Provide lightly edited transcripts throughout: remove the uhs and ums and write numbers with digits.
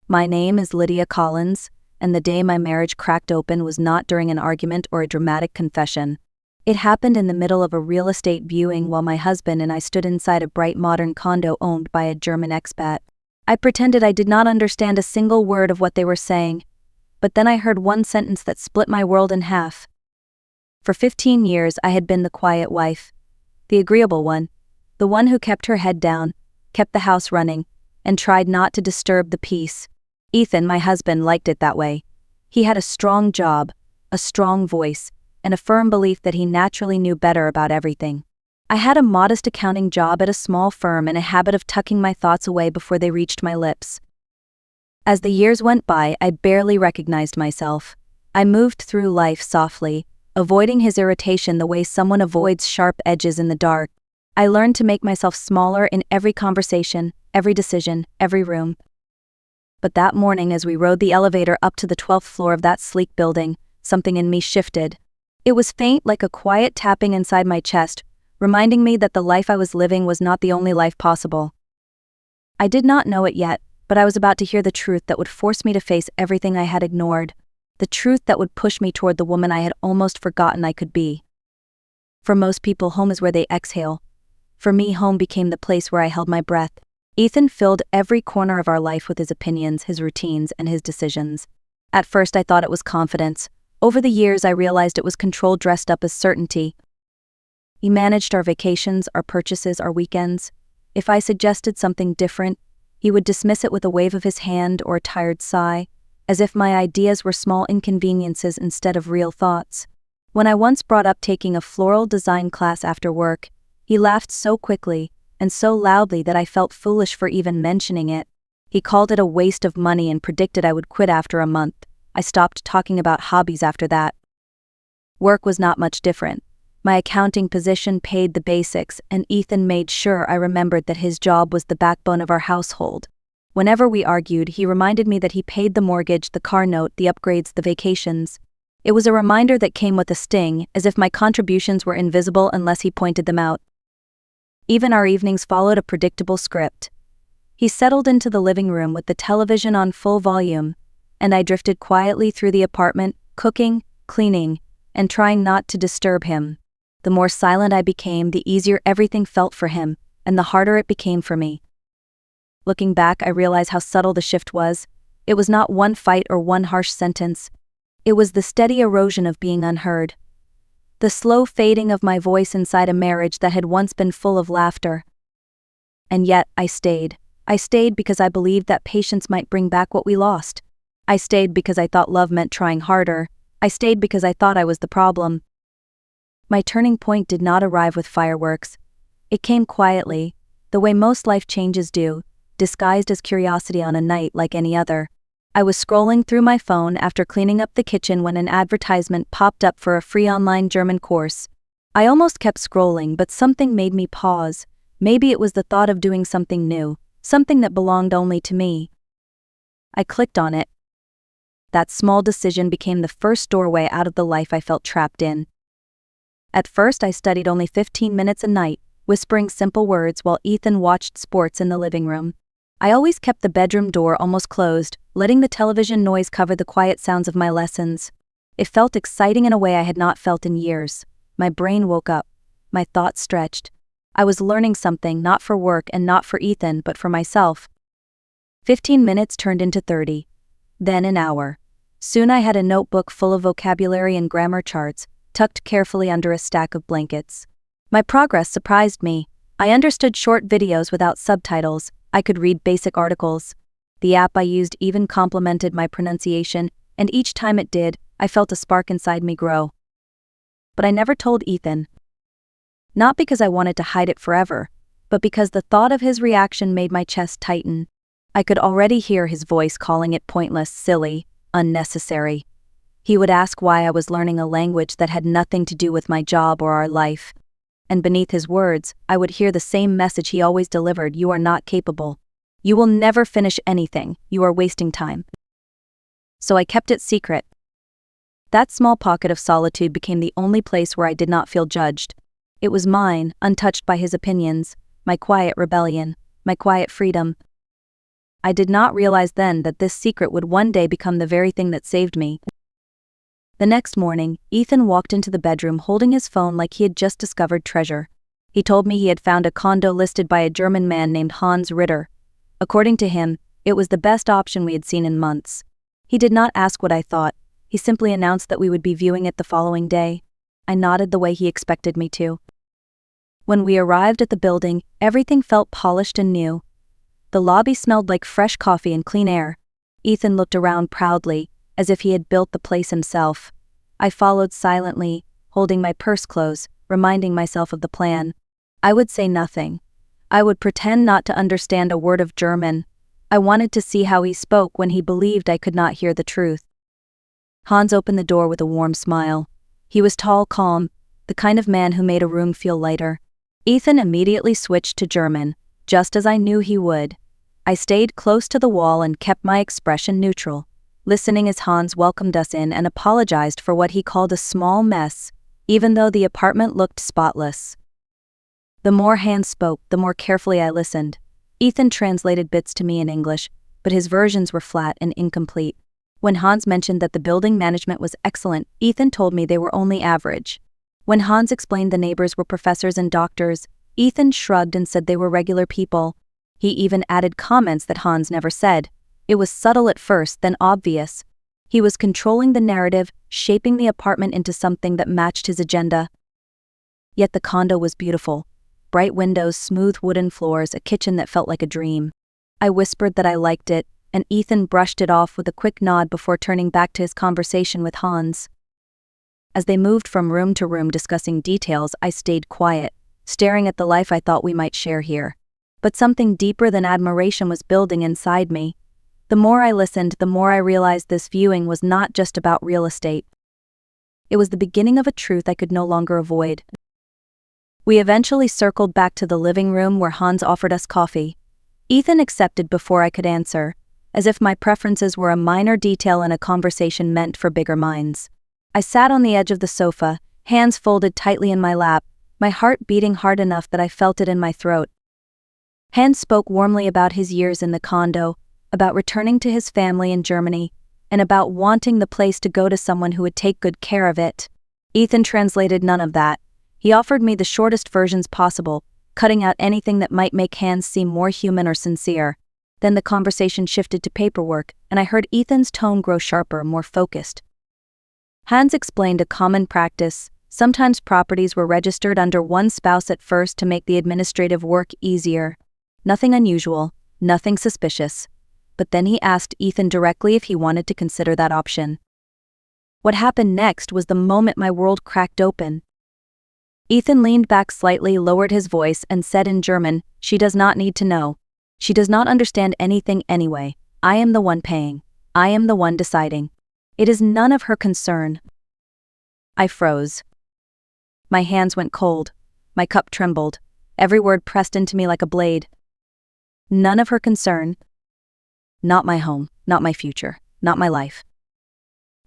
My name is Lydia Collins, and the day my marriage cracked open was not during an argument or a dramatic confession. It happened in the middle of a real estate viewing while my husband and I stood inside a bright modern condo owned by a German expat. I pretended I did not understand a single word of what they were saying, but then I heard one sentence that split my world in half. For 15 years I had been the quiet wife, the agreeable one, the one who kept her head down, kept the house running, and tried not to disturb the peace. Ethan, my husband, liked it that way. He had a strong job, a strong voice, and a firm belief that he naturally knew better about everything. I had a modest accounting job at a small firm and a habit of tucking my thoughts away before they reached my lips. As the years went by, I barely recognized myself. I moved through life softly, avoiding his irritation the way someone avoids sharp edges in the dark. I learned to make myself smaller in every conversation, every decision, every room. But that morning, as we rode the elevator up to the 12th floor of that sleek building, something in me shifted. It was faint, like a quiet tapping inside my chest, reminding me that the life I was living was not the only life possible. I did not know it yet, but I was about to hear the truth that would force me to face everything I had ignored, the truth that would push me toward the woman I had almost forgotten I could be. For most people, home is where they exhale. For me, home became the place where I held my breath. Ethan filled every corner of our life with his opinions, his routines, and his decisions. At first, I thought it was confidence. Over the years, I realized it was control dressed up as certainty. He managed our vacations, our purchases, our weekends. If I suggested something different, he would dismiss it with a wave of his hand or a tired sigh, as if my ideas were small inconveniences instead of real thoughts. When I once brought up taking a floral design class after work, he laughed so quickly and so loudly that I felt foolish for even mentioning it. He called it a waste of money and predicted I would quit after a month. I stopped talking about hobbies after that. Work was not much different. My accounting position paid the basics, and Ethan made sure I remembered that his job was the backbone of our household. Whenever we argued, he reminded me that he paid the mortgage, the car note, the upgrades, the vacations. It was a reminder that came with a sting, as if my contributions were invisible unless he pointed them out. Even our evenings followed a predictable script. He settled into the living room with the television on full volume, and I drifted quietly through the apartment, cooking, cleaning, and trying not to disturb him. The more silent I became, the easier everything felt for him, and the harder it became for me. Looking back, I realize how subtle the shift was. It was not one fight or one harsh sentence. It was the steady erosion of being unheard. The slow fading of my voice inside a marriage that had once been full of laughter. And yet, I stayed. I stayed because I believed that patience might bring back what we lost. I stayed because I thought love meant trying harder. I stayed because I thought I was the problem. My turning point did not arrive with fireworks. It came quietly, the way most life changes do, disguised as curiosity on a night like any other. I was scrolling through my phone after cleaning up the kitchen when an advertisement popped up for a free online German course. I almost kept scrolling, but something made me pause. Maybe it was the thought of doing something new, something that belonged only to me. I clicked on it. That small decision became the first doorway out of the life I felt trapped in. At first, I studied only 15 minutes a night, whispering simple words while Ethan watched sports in the living room. I always kept the bedroom door almost closed, letting the television noise cover the quiet sounds of my lessons. It felt exciting in a way I had not felt in years. My brain woke up. My thoughts stretched. I was learning something, not for work and not for Ethan, but for myself. 15 minutes turned into 30. Then an hour. Soon I had a notebook full of vocabulary and grammar charts, tucked carefully under a stack of blankets. My progress surprised me. I understood short videos without subtitles. I could read basic articles. The app I used even complimented my pronunciation, and each time it did, I felt a spark inside me grow. But I never told Ethan. Not because I wanted to hide it forever, but because the thought of his reaction made my chest tighten. I could already hear his voice calling it pointless, silly, unnecessary. He would ask why I was learning a language that had nothing to do with my job or our life. And beneath his words, I would hear the same message he always delivered: you are not capable. You will never finish anything. You are wasting time. So I kept it secret. That small pocket of solitude became the only place where I did not feel judged. It was mine, untouched by his opinions, my quiet rebellion, my quiet freedom. I did not realize then that this secret would one day become the very thing that saved me. The next morning, Ethan walked into the bedroom holding his phone like he had just discovered treasure. He told me he had found a condo listed by a German man named Hans Ritter. According to him, it was the best option we had seen in months. He did not ask what I thought. He simply announced that we would be viewing it the following day. I nodded the way he expected me to. When we arrived at the building, everything felt polished and new. The lobby smelled like fresh coffee and clean air. Ethan looked around proudly, as if he had built the place himself. I followed silently, holding my purse close, reminding myself of the plan. I would say nothing. I would pretend not to understand a word of German. I wanted to see how he spoke when he believed I could not hear the truth. Hans opened the door with a warm smile. He was tall, calm, the kind of man who made a room feel lighter. Ethan immediately switched to German, just as I knew he would. I stayed close to the wall and kept my expression neutral, listening as Hans welcomed us in and apologized for what he called a small mess, even though the apartment looked spotless. The more Hans spoke, the more carefully I listened. Ethan translated bits to me in English, but his versions were flat and incomplete. When Hans mentioned that the building management was excellent, Ethan told me they were only average. When Hans explained the neighbors were professors and doctors, Ethan shrugged and said they were regular people. He even added comments that Hans never said. It was subtle at first, then obvious. He was controlling the narrative, shaping the apartment into something that matched his agenda. Yet the condo was beautiful. Bright windows, smooth wooden floors, a kitchen that felt like a dream. I whispered that I liked it, and Ethan brushed it off with a quick nod before turning back to his conversation with Hans. As they moved from room to room discussing details, I stayed quiet, staring at the life I thought we might share here. But something deeper than admiration was building inside me. The more I listened, the more I realized this viewing was not just about real estate. It was the beginning of a truth I could no longer avoid. We eventually circled back to the living room where Hans offered us coffee. Ethan accepted before I could answer, as if my preferences were a minor detail in a conversation meant for bigger minds. I sat on the edge of the sofa, hands folded tightly in my lap, my heart beating hard enough that I felt it in my throat. Hans spoke warmly about his years in the condo, about returning to his family in Germany, and about wanting the place to go to someone who would take good care of it. Ethan translated none of that. He offered me the shortest versions possible, cutting out anything that might make Hans seem more human or sincere. Then the conversation shifted to paperwork, and I heard Ethan's tone grow sharper, more focused. Hans explained a common practice. Sometimes properties were registered under one spouse at first to make the administrative work easier. Nothing unusual, nothing suspicious. But then he asked Ethan directly if he wanted to consider that option. What happened next was the moment my world cracked open. Ethan leaned back slightly, lowered his voice, and said in German, "She does not need to know. She does not understand anything anyway. I am the one paying. I am the one deciding. It is none of her concern." I froze. My hands went cold. My cup trembled. Every word pressed into me like a blade. None of her concern. Not my home, not my future, not my life.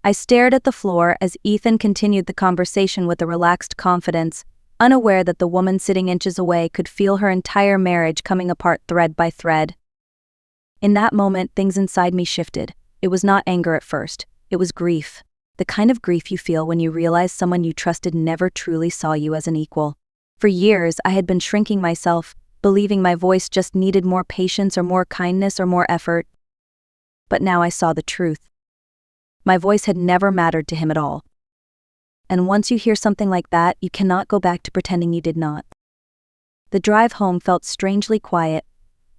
I stared at the floor as Ethan continued the conversation with a relaxed confidence, unaware that the woman sitting inches away could feel her entire marriage coming apart thread by thread. In that moment, things inside me shifted. It was not anger at first. It was grief. The kind of grief you feel when you realize someone you trusted never truly saw you as an equal. For years, I had been shrinking myself, believing my voice just needed more patience or more kindness or more effort. But now I saw the truth. My voice had never mattered to him at all. And once you hear something like that, you cannot go back to pretending you did not. The drive home felt strangely quiet.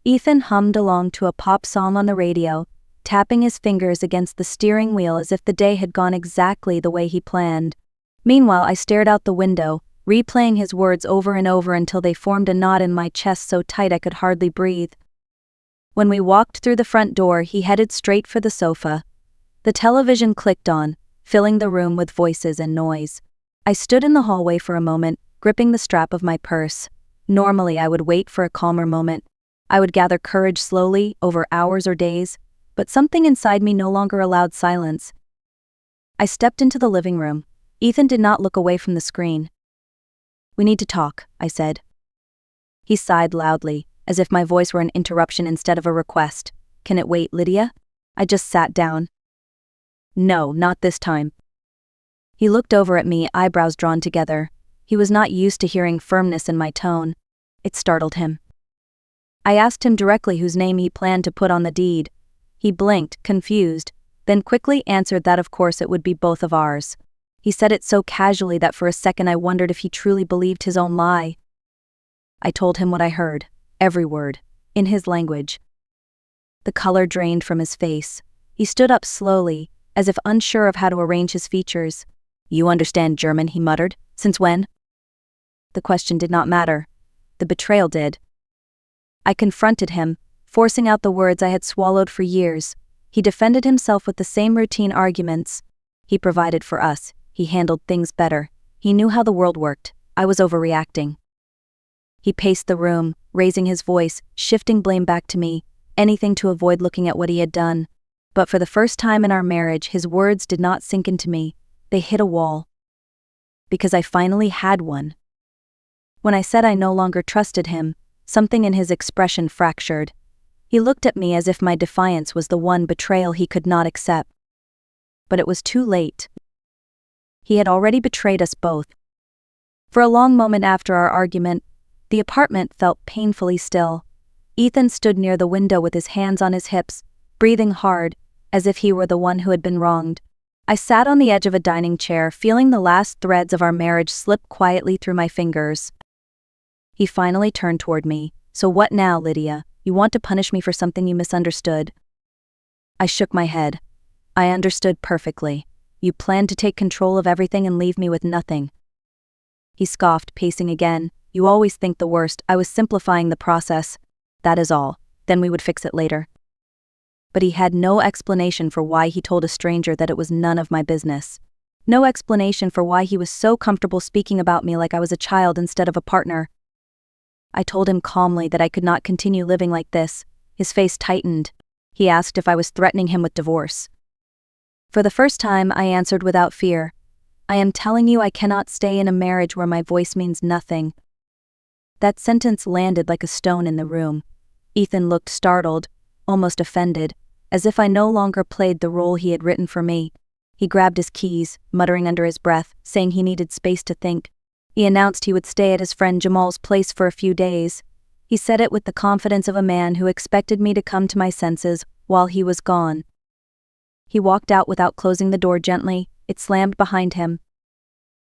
Ethan hummed along to a pop song on the radio, tapping his fingers against the steering wheel as if the day had gone exactly the way he planned. Meanwhile, I stared out the window, replaying his words over and over until they formed a knot in my chest so tight I could hardly breathe. When we walked through the front door, he headed straight for the sofa. The television clicked on, filling the room with voices and noise. I stood in the hallway for a moment, gripping the strap of my purse. Normally, I would wait for a calmer moment. I would gather courage slowly, over hours or days, but something inside me no longer allowed silence. I stepped into the living room. Ethan did not look away from the screen. "We need to talk," I said. He sighed loudly, as if my voice were an interruption instead of a request. Can it wait, Lydia? I just sat down. No, not this time. He looked over at me, eyebrows drawn together. He was not used to hearing firmness in my tone. It startled him. I asked him directly whose name he planned to put on the deed. He blinked, confused, then quickly answered that of course it would be both of ours. He said it so casually that for a second I wondered if he truly believed his own lie. I told him what I heard, every word, in his language. The color drained from his face. He stood up slowly, as if unsure of how to arrange his features. You understand German, he muttered. Since when? The question did not matter. The betrayal did. I confronted him, forcing out the words I had swallowed for years. He defended himself with the same routine arguments. He provided for us. He handled things better. He knew how the world worked. I was overreacting. He paced the room, raising his voice, shifting blame back to me, anything to avoid looking at what he had done. But for the first time in our marriage, his words did not sink into me. They hit a wall. Because I finally had one. When I said I no longer trusted him, something in his expression fractured. He looked at me as if my defiance was the one betrayal he could not accept. But it was too late. He had already betrayed us both. For a long moment after our argument, the apartment felt painfully still. Ethan stood near the window with his hands on his hips, breathing hard, as if he were the one who had been wronged. I sat on the edge of a dining chair, feeling the last threads of our marriage slip quietly through my fingers. He finally turned toward me. So what now, Lydia? You want to punish me for something you misunderstood? I shook my head. I understood perfectly. You planned to take control of everything and leave me with nothing. He scoffed, pacing again. You always think the worst. I was simplifying the process. That is all. Then we would fix it later. But he had no explanation for why he told a stranger that it was none of my business. No explanation for why he was so comfortable speaking about me like I was a child instead of a partner. I told him calmly that I could not continue living like this. His face tightened. He asked if I was threatening him with divorce. For the first time, I answered without fear. I am telling you I cannot stay in a marriage where my voice means nothing. That sentence landed like a stone in the room. Ethan looked startled, almost offended, as if I no longer played the role he had written for me. He grabbed his keys, muttering under his breath, saying he needed space to think. He announced he would stay at his friend Jamal's place for a few days. He said it with the confidence of a man who expected me to come to my senses while he was gone. He walked out without closing the door gently. It slammed behind him.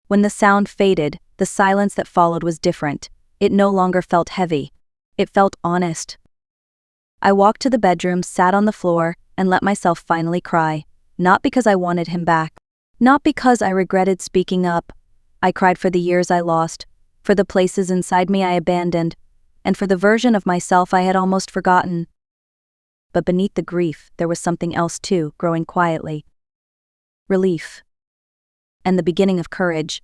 When the sound faded, the silence that followed was different. It no longer felt heavy. It felt honest. I walked to the bedroom, sat on the floor, and let myself finally cry. Not because I wanted him back. Not because I regretted speaking up. I cried for the years I lost, for the places inside me I abandoned, and for the version of myself I had almost forgotten. But beneath the grief, there was something else too, growing quietly. Relief. And the beginning of courage.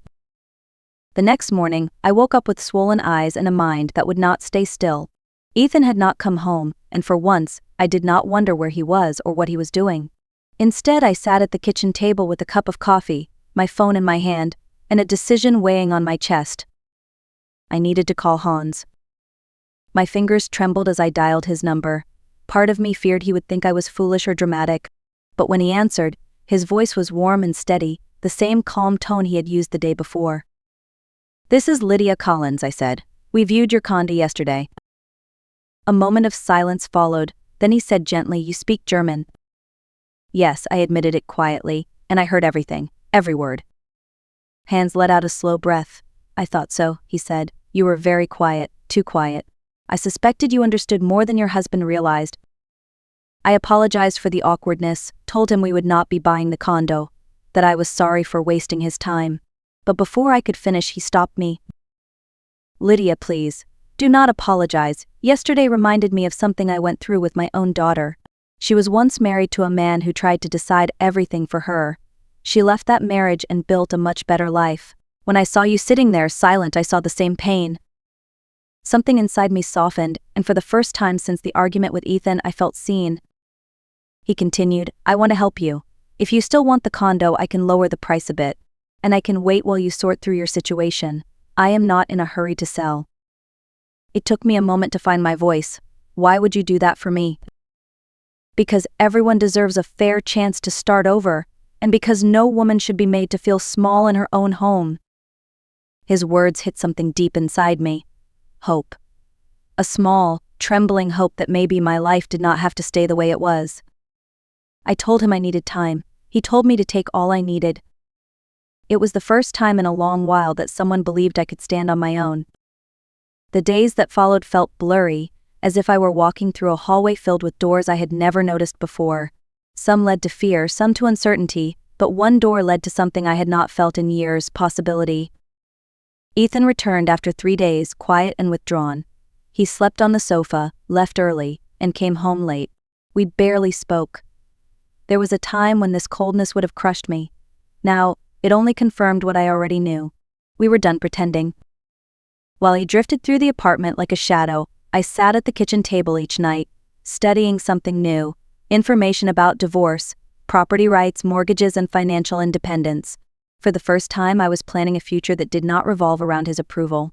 The next morning, I woke up with swollen eyes and a mind that would not stay still. Ethan had not come home, and for once, I did not wonder where he was or what he was doing. Instead, I sat at the kitchen table with a cup of coffee, my phone in my hand, and a decision weighing on my chest. I needed to call Hans. My fingers trembled as I dialed his number. Part of me feared he would think I was foolish or dramatic. But when he answered, his voice was warm and steady, the same calm tone he had used the day before. This is Lydia Collins, I said. We viewed your condo yesterday. A moment of silence followed, then he said gently, You speak German. Yes, I admitted it quietly, and I heard everything, every word. Hans let out a slow breath. I thought so, he said. You were very quiet, too quiet. I suspected you understood more than your husband realized. I apologized for the awkwardness, told him we would not be buying the condo, that I was sorry for wasting his time. But before I could finish, he stopped me. Lydia, please, do not apologize. Yesterday reminded me of something I went through with my own daughter. She was once married to a man who tried to decide everything for her. She left that marriage and built a much better life. When I saw you sitting there silent, I saw the same pain. Something inside me softened, and for the first time since the argument with Ethan, I felt seen. He continued, I want to help you. If you still want the condo, I can lower the price a bit. And I can wait while you sort through your situation. I am not in a hurry to sell. It took me a moment to find my voice. Why would you do that for me? because everyone deserves a fair chance to start over, and because no woman should be made to feel small in her own home. His words hit something deep inside me. Hope. A small, trembling hope that maybe my life did not have to stay the way it was. I told him I needed time. He told me to take all I needed. It was the first time in a long while that someone believed I could stand on my own. The days that followed felt blurry, as if I were walking through a hallway filled with doors I had never noticed before. Some led to fear, some to uncertainty, but one door led to something I had not felt in years: possibility. Ethan returned after 3 days, quiet and withdrawn. He slept on the sofa, left early, and came home late. We barely spoke. There was a time when this coldness would have crushed me. Now, it only confirmed what I already knew. We were done pretending. While he drifted through the apartment like a shadow, I sat at the kitchen table each night, studying something new: information about divorce, property rights, mortgages, and financial independence. For the first time, I was planning a future that did not revolve around his approval.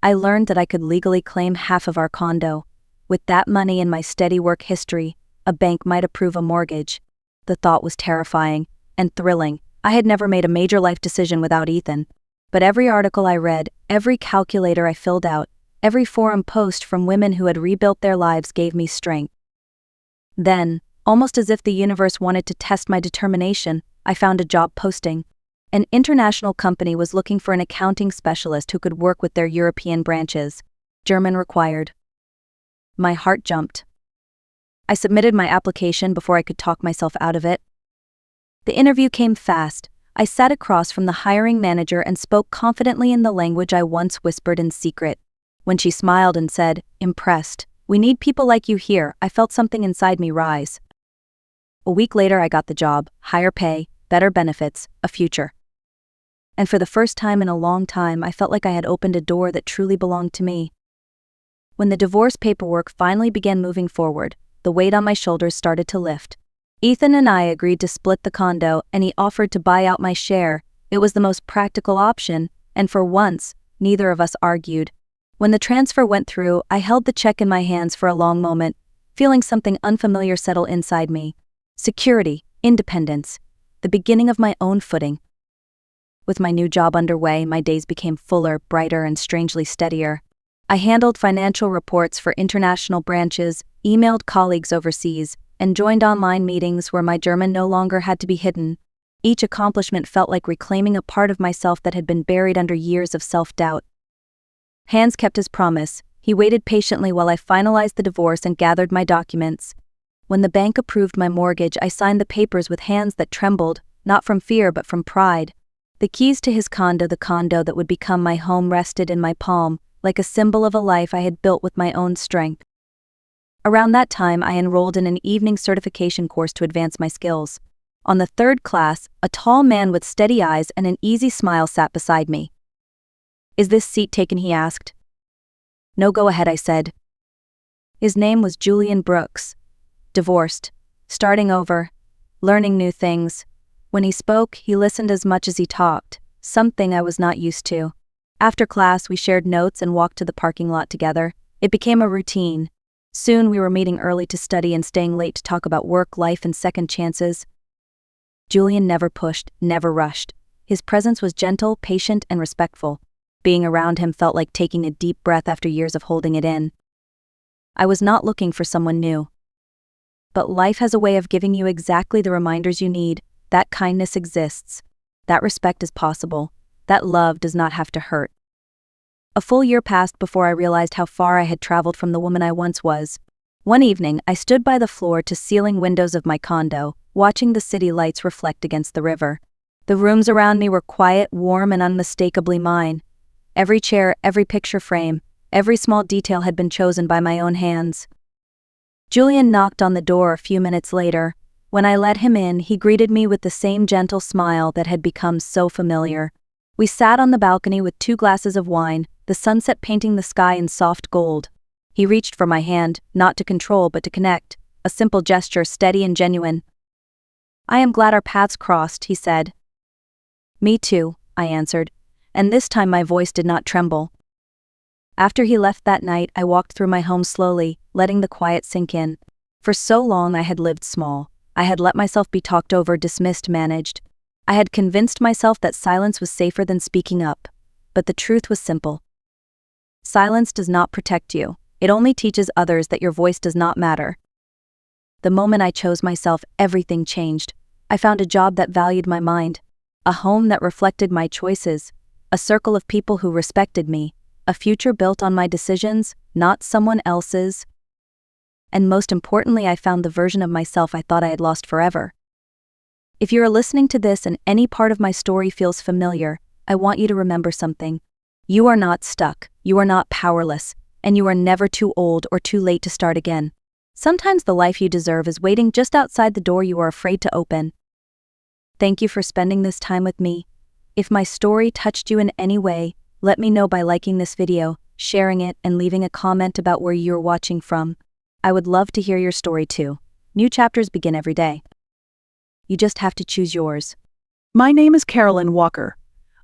I learned that I could legally claim half of our condo. With that money and my steady work history, a bank might approve a mortgage. The thought was terrifying and thrilling. I had never made a major life decision without Ethan. But every article I read, every calculator I filled out, every forum post from women who had rebuilt their lives gave me strength. Then, almost as if the universe wanted to test my determination, I found a job posting. An international company was looking for an accounting specialist who could work with their European branches. German required. My heart jumped. I submitted my application before I could talk myself out of it. The interview came fast. I sat across from the hiring manager and spoke confidently in the language I once whispered in secret. When she smiled and said, "Impressed. We need people like you here," I felt something inside me rise. A week later, I got the job: higher pay, better benefits, a future. And for the first time in a long time, I felt like I had opened a door that truly belonged to me. When the divorce paperwork finally began moving forward, the weight on my shoulders started to lift. Ethan and I agreed to split the condo, and he offered to buy out my share. It was the most practical option, and for once, neither of us argued. When the transfer went through, I held the check in my hands for a long moment, feeling something unfamiliar settle inside me. Security, independence, the beginning of my own footing. With my new job underway, my days became fuller, brighter, and strangely steadier. I handled financial reports for international branches, emailed colleagues overseas, and joined online meetings where my German no longer had to be hidden. Each accomplishment felt like reclaiming a part of myself that had been buried under years of self-doubt. Hans kept his promise. He waited patiently while I finalized the divorce and gathered my documents. When the bank approved my mortgage, I signed the papers with hands that trembled, not from fear but from pride. The keys to his condo, the condo that would become my home, rested in my palm, like a symbol of a life I had built with my own strength. Around that time, I enrolled in an evening certification course to advance my skills. On the third class, a tall man with steady eyes and an easy smile sat beside me. "Is this seat taken?" he asked. "No, go ahead," I said. His name was Julian Brooks. Divorced, starting over, learning new things. When he spoke, he listened as much as he talked, something I was not used to. After class, we shared notes and walked to the parking lot together. It became a routine. Soon we were meeting early to study and staying late to talk about work, life, and second chances. Julian never pushed, never rushed. His presence was gentle, patient, and respectful. Being around him felt like taking a deep breath after years of holding it in. I was not looking for someone new. But life has a way of giving you exactly the reminders you need. That kindness exists. That respect is possible. That love does not have to hurt. A full year passed before I realized how far I had traveled from the woman I once was. One evening, I stood by the floor-to-ceiling windows of my condo, watching the city lights reflect against the river. The rooms around me were quiet, warm, and unmistakably mine. Every chair, every picture frame, every small detail had been chosen by my own hands. Julian knocked on the door a few minutes later. When I let him in, he greeted me with the same gentle smile that had become so familiar. We sat on the balcony with 2 glasses of wine, the sunset painting the sky in soft gold. He reached for my hand, not to control but to connect, a simple gesture, steady and genuine. "I am glad our paths crossed," he said. "Me too," I answered, and this time my voice did not tremble. After he left that night, I walked through my home slowly, letting the quiet sink in. For so long I had lived small. I had let myself be talked over, dismissed, managed. I had convinced myself that silence was safer than speaking up. But the truth was simple. Silence does not protect you. It only teaches others that your voice does not matter. The moment I chose myself, everything changed. I found a job that valued my mind, a home that reflected my choices, a circle of people who respected me, a future built on my decisions, not someone else's. And most importantly, I found the version of myself I thought I had lost forever. If you are listening to this and any part of my story feels familiar, I want you to remember something. You are not stuck, you are not powerless, and you are never too old or too late to start again. Sometimes the life you deserve is waiting just outside the door you are afraid to open. Thank you for spending this time with me. If my story touched you in any way, let me know by liking this video, sharing it, and leaving a comment about where you're watching from. I would love to hear your story too. New chapters begin every day. You just have to choose yours. My name is Carolyn Walker.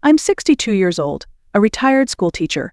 I'm 62 years old, a retired school teacher,